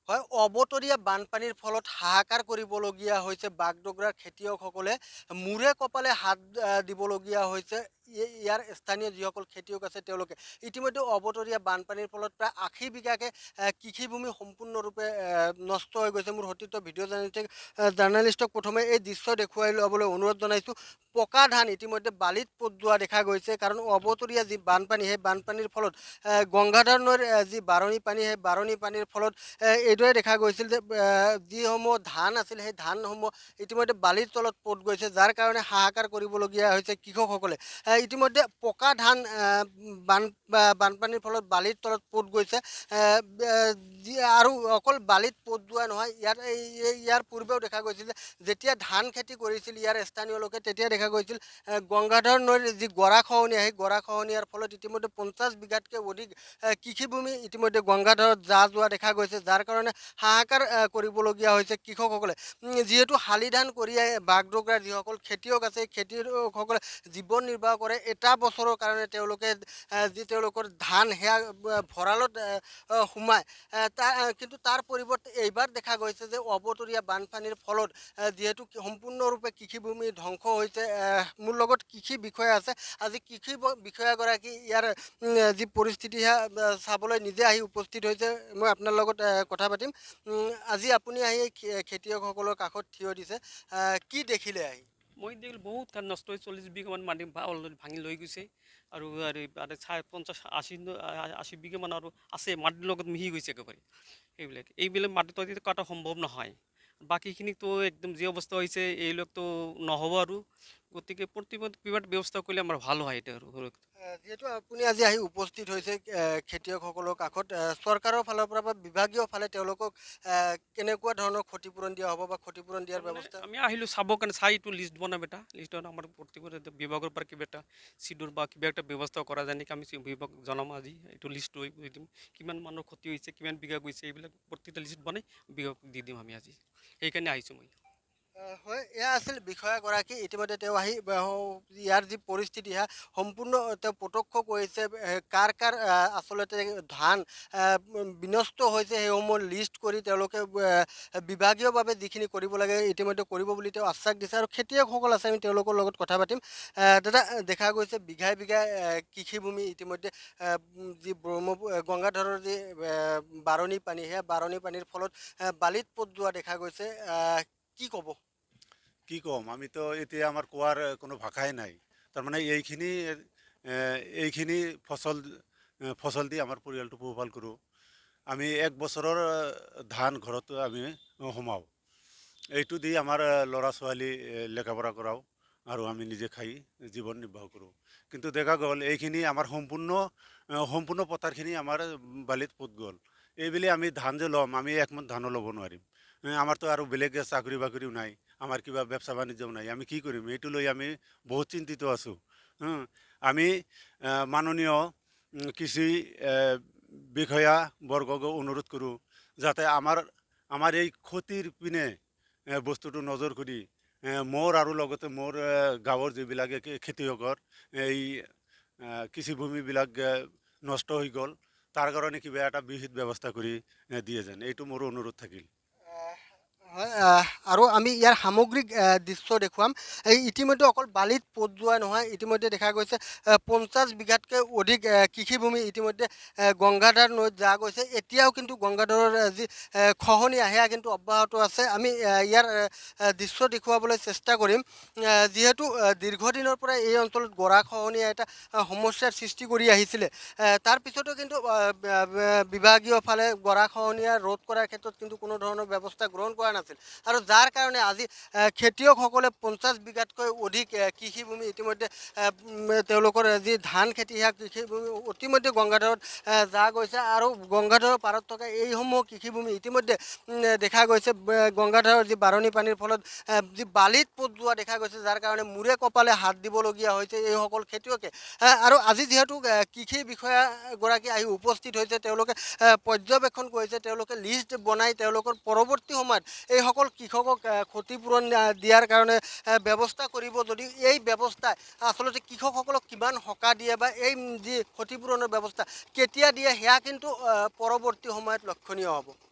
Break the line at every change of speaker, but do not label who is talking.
হয়, অবতৰীয়া বানপানীৰ ফলত হাহাকাৰ কৰিবলগীয়া হৈছে বাগডগৰাৰ খেতিয়কসকলে। মূৰে কপালে হাত দিবলগীয়া হৈছে। ইয়াৰ স্থানীয় যিসকল খেতিয়ক আছে তেওঁলোকে ইতিমধ্যে অবতৰীয়া বানপানীৰ ফলত প্ৰায় ৮০ বিঘাকে কৃষিভূমি সম্পূৰ্ণৰূপে নষ্ট হৈ গৈছে। মোৰ সতীৰ্থ ভিডিঅ' জাৰ্ণালিষ্টক প্ৰথমে এই দৃশ্য দেখুৱাই ল'বলৈ অনুৰোধ জনাইছোঁ। পকা ধান ইতিমধ্যে বালিত পোত যোৱা দেখা গৈছে, কাৰণ অবতৰীয়া যি বানপানী সেই বানপানীৰ ফলত গংগাধৰ নৈৰ যি বাৰণী পানী সেই বাৰণী পানীৰ ফলত এইদৰে দেখা গৈছিল যে যিসমূহ ধান আছিল সেই ধানসমূহ ইতিমধ্যে বালিৰ তলত পোত গৈছে, যাৰ কাৰণে হাহাকাৰ কৰিবলগীয়া হৈছে কৃষকসকলে। ইতিমধ্যে পকা ধান বানপানীৰ ফলত বালিৰ তলত পোত গৈছে। আৰু অকল বালিত পোত যোৱা নহয়, ইয়াৰ পূৰ্বেও দেখা গৈছিল যে যেতিয়া ধান খেতি কৰিছিল ইয়াৰ স্থানীয় লোকে, তেতিয়া দেখা গৈছিল গংগাধৰ নৈৰ যি গৰাখহনীয়া সেই গৰাখহনীয়াৰ ফলত ইতিমধ্যে ৫০ বিঘাতকৈ অধিক কৃষিভূমি ইতিমধ্যে গংগাধৰত যোৱা দেখা গৈছে, যাৰ কাৰণে হাহাকাৰ কৰিবলগীয়া হৈছে কৃষকসকলে। যিহেতু শালি ধান কঢ়িয়াই বাগডগৰাৰ যিসকল খেতিয়ক আছে, খেতিয়কসকলে জীৱন নিৰ্বাহ কৰে। এটা বছৰৰ কাৰণে তেওঁলোকে যি তেওঁলোকৰ ধান সেয়া ভঁৰালত সোমায়। কিন্তু তাৰ পৰিৱৰ্তে এইবাৰ দেখা গৈছে যে অবতৰীয়া বানপানীৰ ফলত যিহেতু সম্পূৰ্ণৰূপে কৃষিভূমি ধ্বংস হৈছে। মোৰ লগত কৃষি বিষয়া আছে। আজি কৃষি বিষয়াগৰাকী ইয়াৰ যি পৰিস্থিতি সেয়া চাবলৈ নিজে আহি উপস্থিত হৈছে। মই আপোনাৰ লগত কথা পাতিম। আজি আপুনি আহি খেতিয়কসকলৰ কাষত থিয় দিছে, কি দেখিলে আহি?
মই দেখিলোঁ বহুত ধান নষ্ট হৈ 40 বিঘামান মাটি অলৰেডি ভাঙি লৈ গৈছে। আৰু 50-80 বিঘামান আৰু আছে মাটিৰ লগত মিহি গৈছে একেবাৰে। এইবিলাক মাটি ততি কটা সম্ভৱ নহয়। বাকীখিনিতো একদম যি অৱস্থা হৈছে এইবিলাকতো নহ'ব আৰু। গতিকে প্ৰতিবাদ কিবা এটা ব্যৱস্থা কৰিলে আমাৰ ভাল হয় এতিয়া আৰু।
যিহেতু আপুনি আজি আহি উপস্থিত হৈছে খেতিয়কসকলৰ কাষত, চৰকাৰৰ ফালৰ পৰা বা বিভাগীয় ফালে তেওঁলোকক কেনেকুৱা ধৰণৰ ক্ষতিপূৰণ দিয়া হ'ব বা ক্ষতিপূৰণ দিয়াৰ
তাৰমানে
ব্যৱস্থা?
আমি আহিলোঁ চাবৰ কাৰণে, চাই এইটো লিষ্ট বনাম এটা। লিষ্টত আমাৰ প্ৰতিবাদ বিভাগৰ পৰা কিবা এটা চিডুল বা কিবা এটা ব্যৱস্থা কৰা যায় নেকি আমি বিভাগ জনাম আজি। এইটো লিষ্ট লৈ দিম, কিমান মানুহৰ ক্ষতি হৈছে, কিমান বিঘা গৈছে, এইবিলাক প্ৰতিটো লিষ্ট বনাই বিভাগক দি দিম আমি আজি। সেইকাৰণে আহিছোঁ মই।
হয়, এয়া আছিল বিষয়াগৰাকী। ইতিমধ্যে তেওঁ আহি ইয়াৰ যি পৰিস্থিতি সেয়া সম্পূৰ্ণ তেওঁ প্ৰত্যক্ষ কৰিছে। কাৰ কাৰ আচলতে ধান বিনষ্ট হৈছে সেইসমূহ লিষ্ট কৰি তেওঁলোকে বিভাগীয়ভাৱে যিখিনি কৰিব লাগে ইতিমধ্যে কৰিব বুলি তেওঁ আশ্বাস দিছে। আৰু খেতিয়কসকল আছে, আমি তেওঁলোকৰ লগত কথা পাতিম। দাদা, দেখা গৈছে বিঘাই বিঘাই কৃষিভূমি ইতিমধ্যে যি গংগাধৰৰ যি বাৰণী পানী সেয়া বাৰণী পানীৰ ফলত বালিত পোত যোৱা দেখা গৈছে। কি ক'ব?
কি ক'ম, আমিতো এতিয়া আমাৰ কোৱাৰ কোনো ভাষাই নাই। তাৰমানে এইখিনি ফচল দি আমাৰ পৰিয়ালটো পোহপাল কৰোঁ। আমি এক বছৰৰ ধান ঘৰত আমি সোমাওঁ। এইটো দি আমাৰ ল'ৰা ছোৱালী লেখাপঢ়া কৰাওঁ আৰু আমি নিজে খাই জীৱন নিৰ্বাহ কৰোঁ। কিন্তু দেখা গ'ল এইখিনি আমাৰ সম্পূৰ্ণ পথাৰখিনি আমাৰ বালিত পোত গ'ল। এইবুলি আমি ধান যে ল'ম, আমি একমত ধানো ল'ব নোৱাৰিম। আমাৰতো আৰু বেলেগ চাকৰি বাকৰিও নাই, আমাৰ কিবা ব্যৱসা বাণিজ্যও নাই। আমি কি কৰিম, এইটো লৈ আমি বহুত চিন্তিত আছোঁ। আমি মাননীয় কৃষি বিষয়াবৰ্গক অনুৰোধ কৰোঁ যাতে আমাৰ এই ক্ষতিৰ পিনে বস্তুটো নজৰ কৰি মোৰ আৰু লগতে মোৰ গাঁৱৰ যিবিলাক খেতিয়কৰ এই কৃষিভূমিবিলাক নষ্ট হৈ গ'ল, তাৰ কাৰণে কিবা এটা বিহিত ব্যৱস্থা কৰি দিয়ে যেন, এইটো মোৰ অনুৰোধ থাকিল।
হয়, আৰু আমি ইয়াৰ সামগ্ৰিক দৃশ্য দেখুৱাম। ইতিমধ্যে অকল বালিত পোত যোৱা নহয়, ইতিমধ্যে দেখা গৈছে ৫০ বিঘাতকৈ অধিক কৃষিভূমি ইতিমধ্যে গংগাধৰ নৈত গৈছে। এতিয়াও কিন্তু গংগাধৰৰ যি খহনীয়া সেয়া কিন্তু অব্যাহত আছে। আমি ইয়াৰ দৃশ্য দেখুৱাবলৈ চেষ্টা কৰিম। যিহেতু দীৰ্ঘদিনৰ পৰা এই অঞ্চলত গৰাখহনীয়া এটা সমস্যাৰ সৃষ্টি কৰি আহিছিলে। তাৰ পিছতো কিন্তু বিভাগীয় ফালে গৰাখহনীয়া ৰোধ কৰাৰ ক্ষেত্ৰত কিন্তু কোনো ধৰণৰ ব্যৱস্থা গ্ৰহণ কৰা নাছিল। আৰু যাৰ কাৰণে আজি খেতিয়কসকলে ৫০ বিঘাতকৈ অধিক কৃষিভূমি ইতিমধ্যে তেওঁলোকৰ যি ধান খেতি সেয়া কৃষিভূমি ইতিমধ্যে গংগাধৰত গৈছে। আৰু গংগাধৰৰ পাৰত থকা এইসমূহ কৃষিভূমি ইতিমধ্যে দেখা গৈছে গংগাধৰৰ যি বাৰণী পানীৰ ফলত যি বালিত পোত যোৱা দেখা গৈছে, যাৰ কাৰণে মূৰে কপালে হাত দিবলগীয়া হৈছে এইসকল খেতিয়কে। আৰু আজি যিহেতু কৃষি বিষয়াগৰাকী আহি উপস্থিত হৈছে, তেওঁলোকে পৰ্যবেক্ষণ কৰিছে, তেওঁলোকে লিষ্ট বনাই তেওঁলোকৰ পৰৱৰ্তী সময়ত এইসকল কৃষকক ক্ষতিপূৰণ দিয়াৰ কাৰণে ব্যৱস্থা কৰিব। যদি এই ব্যৱস্থাই আচলতে কৃষকসকলক কিমান সকাহ দিয়ে বা এই যি ক্ষতিপূৰণৰ ব্যৱস্থা কেতিয়া দিয়ে সেয়া কিন্তু পৰৱৰ্তী সময়ত লক্ষণীয় হ'ব।